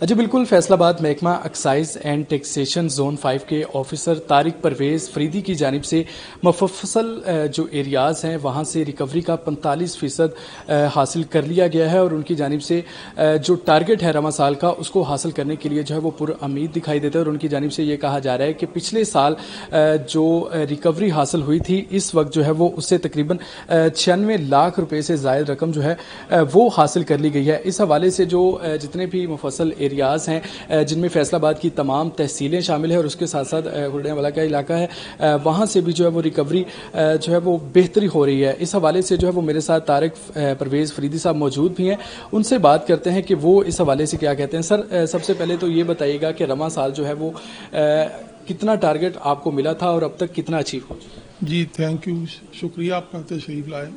جی بالکل، فیصل آباد محکمہ ایکسائز اینڈ ٹیکسیشن زون 5 کے آفیسر طارق پرویز فریدی کی جانب سے مفصل جو ایریاز ہیں وہاں سے ریکوری کا 45% حاصل کر لیا گیا ہے، اور ان کی جانب سے جو ٹارگٹ ہے رواں سال کا اس کو حاصل کرنے کے لیے جو ہے وہ پر امید دکھائی دیتا ہے، اور ان کی جانب سے یہ کہا جا رہا ہے کہ پچھلے سال جو ریکوری حاصل ہوئی تھی اس وقت جو ہے وہ اس سے تقریباً 96 لاکھ روپے سے زائد رقم جو ہے وہ حاصل کر لی گئی ہے۔ اس حوالے سے جو جتنے بھی مفصل ایریاز ہیں جن میں فیصل آباد کی تمام تحصیلیں شامل ہیں اور اس کے ساتھ ساتھ گلڈیا والا کا علاقہ ہے، وہاں سے بھی جو ہے وہ ریکوری جو ہے وہ بہتری ہو رہی ہے۔ اس حوالے سے جو ہے وہ میرے ساتھ طارق پرویز فریدی صاحب موجود بھی ہیں، ان سے بات کرتے ہیں کہ وہ اس حوالے سے کیا کہتے ہیں۔ سر، سب سے پہلے تو یہ بتائیے گا کہ رواں سال جو ہے وہ کتنا ٹارگٹ آپ کو ملا تھا اور اب تک کتنا اچیو ہو؟ جی تھینک یو، شکریہ آپ کا تشریف لائے۔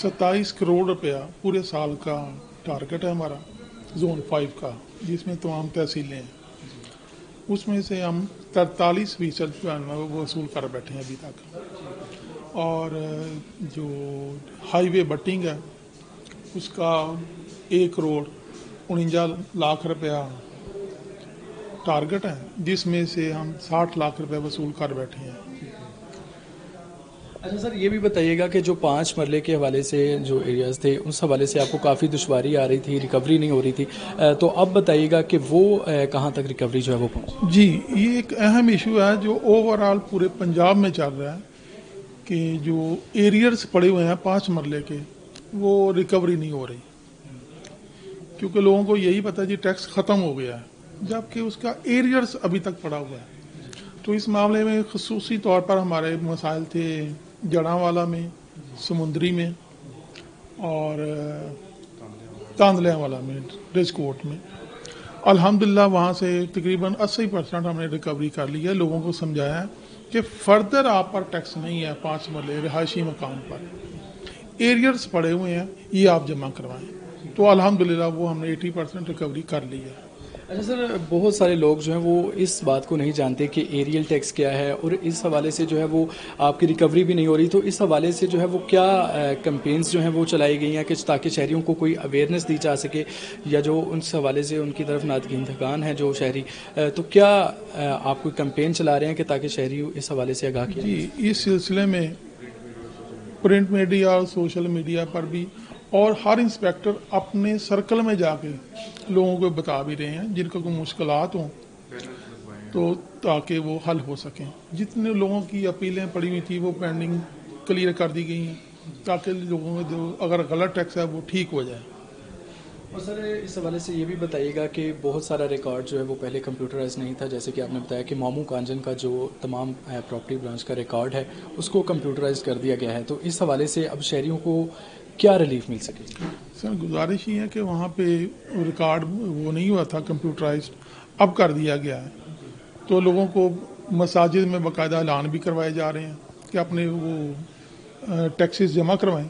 27 کروڑ روپیہ پورے سال کا ٹارگٹ ہے ہمارا زون 5 کا، جس میں تمام تحصیلیں ہیں۔ اس میں سے ہم 43% جو ہے نا وہ وصول کر بیٹھے ہیں ابھی تک، اور جو ہائی وے بٹنگ ہے اس کا 1 کروڑ 49 لاکھ روپیہ ٹارگٹ ہے، جس میں سے ہم 60 لاکھ روپے وصول کر بیٹھے ہیں۔ اچھا سر، یہ بھی بتائیے گا کہ جو 5 مرلے کے حوالے سے جو ایریاز تھے اس حوالے سے آپ کو کافی دشواری آ رہی تھی، ریکوری نہیں ہو رہی تھی، تو اب بتائیے گا کہ وہ کہاں تک ریکوری جو ہے وہ پہنچی؟ جی، یہ ایک اہم ایشو ہے جو اوور آل پورے پنجاب میں چل رہا ہے کہ جو ایریئرز پڑے ہوئے ہیں 5 مرلے کے وہ ریکوری نہیں ہو رہی، کیونکہ لوگوں کو یہی پتہ ہے جی ٹیکس ختم ہو گیا ہے، جبکہ اس کا ایریئرز ابھی تک پڑا ہوا ہے۔ تو اس معاملے میں خصوصی طور پر ہمارے مسائل تھے جڑاں والا میں، سمندری میں، اور تاندلیاں والا میں، ریچ کوٹ میں۔ الحمدللہ وہاں سے تقریباً 80% ہم نے ریکوری کر لی ہے۔ لوگوں کو سمجھایا ہے کہ فردر آپ پر ٹیکس نہیں ہے 5 مرلے رہائشی مقام پر، ایریئرز پڑے ہوئے ہیں یہ آپ جمع کروائیں۔ تو الحمدللہ وہ ہم نے 80% ریکوری کر لی ہے۔ اچھا سر، بہت سارے لوگ جو ہیں وہ اس بات کو نہیں جانتے کہ ایریل ٹیکس کیا ہے، اور اس حوالے سے جو ہے وہ آپ کی ریکوری بھی نہیں ہو رہی، تو اس حوالے سے جو ہے وہ کیا کمپینز جو ہیں وہ چلائی گئی ہیں کہ تاکہ شہریوں کو کوئی اویئرنیس دی جا سکے، یا جو اس حوالے سے ان کی طرف نادگہان ہیں جو شہری، تو کیا آپ کوئی کمپین چلا رہے ہیں کہ تاکہ شہری اس حوالے سے آگاہ کیا؟ جی، اس سلسلے میں پرنٹ میڈیا اور سوشل میڈیا پر بھی، اور ہر انسپیکٹر اپنے سرکل میں جا کے لوگوں کو بتا بھی رہے ہیں جن کو کوئی مشکلات ہوں تو تاکہ وہ حل ہو سکیں۔ جتنے لوگوں کی اپیلیں پڑی ہوئی تھی وہ پینڈنگ کلیئر کر دی گئی ہیں تاکہ لوگوں میں جو اگر غلط ٹیکس ہے وہ ٹھیک ہو جائے۔ اور سر اس حوالے سے یہ بھی بتائیے گا کہ بہت سارا ریکارڈ جو ہے وہ پہلے کمپیوٹرائز نہیں تھا، جیسے کہ آپ نے بتایا کہ مامو کانجن کا جو تمام پراپرٹی برانچ کا ریکارڈ ہے اس کو کمپیوٹرائز کر دیا گیا ہے، تو اس حوالے سے اب شہریوں کو کیا ریلیف مل سکے؟ سر گزارش یہ ہے کہ وہاں پہ ریکارڈ وہ نہیں ہوا تھا کمپیوٹرائزڈ، اب کر دیا گیا ہے، تو لوگوں کو مساجد میں باقاعدہ اعلان بھی کروائے جا رہے ہیں کہ اپنے وہ ٹیکسز جمع کروائیں۔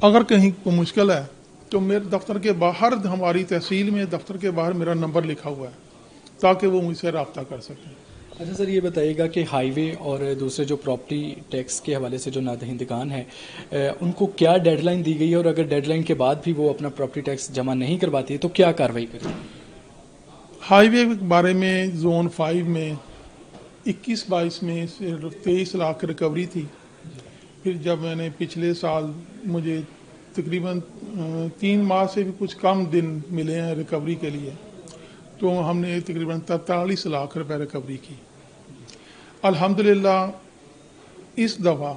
اگر کہیں کوئی مشکل ہے تو میرے دفتر کے باہر، ہماری تحصیل میں دفتر کے باہر میرا نمبر لکھا ہوا ہے تاکہ وہ مجھ سے رابطہ کر سکیں۔ اچھا سر، یہ بتائیے گا کہ ہائی وے اور دوسرے جو پراپرٹی ٹیکس کے حوالے سے جو نادہندگان ہیں ان کو کیا ڈیڈ لائن دی گئی ہے، اور اگر ڈیڈ لائن کے بعد بھی وہ اپنا پراپرٹی ٹیکس جمع نہیں کرواتی ہے تو کیا کارروائی کرتی ہے؟ ہائی وے کے بارے میں زون 5 میں 21-22 میں صرف 23 لاکھ ریکوری تھی۔ پھر جب میں نے پچھلے سال، مجھے تقریباً 3 ماہ سے بھی کچھ کم دن ملے ہیں ریکوری کے لیے، تو ہم نے تقریباً 43 لاکھ روپے ریکوری کی۔ الحمدللہ اس دفعہ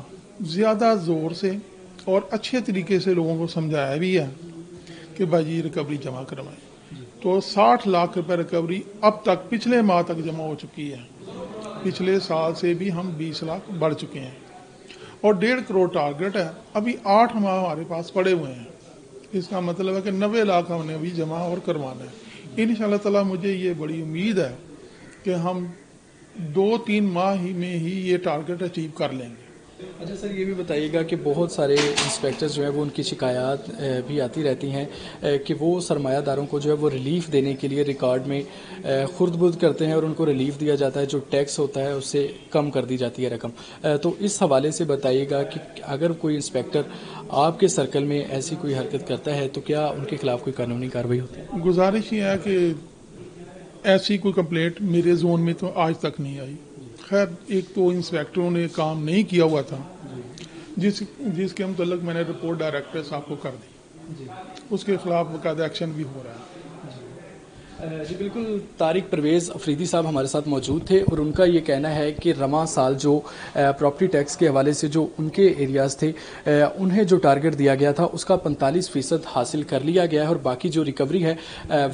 زیادہ زور سے اور اچھے طریقے سے لوگوں کو سمجھایا بھی ہے کہ بھائی جی ریکوری جمع کروائیں، تو 60 لاکھ روپے ریکوری اب تک پچھلے ماہ تک جمع ہو چکی ہے۔ پچھلے سال سے بھی ہم 20 لاکھ بڑھ چکے ہیں، اور 1.5 کروڑ ٹارگٹ ہے۔ ابھی 8 ماہ ہمارے پاس پڑے ہوئے ہیں، اس کا مطلب ہے کہ 90 لاکھ ہم نے ابھی جمع اور کروانا ہے۔ انشاءاللہ تعالیٰ مجھے یہ بڑی امید ہے کہ ہم 2-3 ماہ ہی میں ہی یہ ٹارگٹ اچیو کر لیں گے۔ اچھا سر، یہ بھی بتائیے گا کہ بہت سارے انسپیکٹرز جو ہیں وہ ان کی شکایات بھی آتی رہتی ہیں کہ وہ سرمایہ داروں کو جو ہے وہ ریلیف دینے کے لیے ریکارڈ میں خرد برد کرتے ہیں اور ان کو ریلیف دیا جاتا ہے، جو ٹیکس ہوتا ہے اس سے کم کر دی جاتی ہے رقم. تو اس حوالے سے بتائیے گا کہ اگر کوئی انسپیکٹر آپ کے سرکل میں ایسی کوئی حرکت کرتا ہے تو کیا ان کے خلاف کوئی قانونی کارروائی ہوتی ہے؟ گزارش یہ ہے کہ ایسی کوئی کمپلینٹ میرے زون میں تو آج تک نہیں آئی. خیر ایک تو انسپیکٹروں نے کام نہیں کیا ہوا تھا جس کے متعلق میں نے رپورٹ ڈائریکٹر صاحب کو کر دی، اس کے خلاف باقاعدہ ایکشن بھی ہو رہا ہے. جی بالکل، طارق پرویز افریدی صاحب ہمارے ساتھ موجود تھے اور ان کا یہ کہنا ہے کہ رواں سال جو پراپرٹی ٹیکس کے حوالے سے جو ان کے ایریاز تھے انہیں جو ٹارگٹ دیا گیا تھا اس کا 45% حاصل کر لیا گیا ہے اور باقی جو ریکوری ہے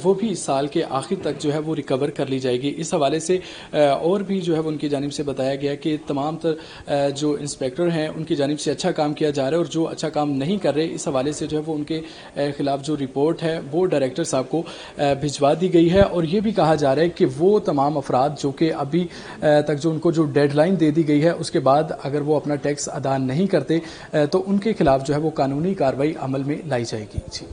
وہ بھی سال کے آخر تک جو ہے وہ ریکور کر لی جائے گی. اس حوالے سے اور بھی جو ہے وہ ان کی جانب سے بتایا گیا کہ تمام تر جو انسپیکٹر ہیں ان کی جانب سے اچھا کام کیا جا رہا ہے اور جو اچھا کام نہیں کر رہے اس حوالے سے جو ہے وہ ان کے خلاف جو رپورٹ ہے وہ ڈائریکٹر صاحب کو بھجوا دی گئی ہے. اور یہ بھی کہا جا رہا ہے کہ وہ تمام افراد جو کہ ابھی تک جو ان کو جو ڈیڈ لائن دے دی گئی ہے اس کے بعد اگر وہ اپنا ٹیکس ادا نہیں کرتے تو ان کے خلاف جو ہے وہ قانونی کارروائی عمل میں لائی جائے گی. جی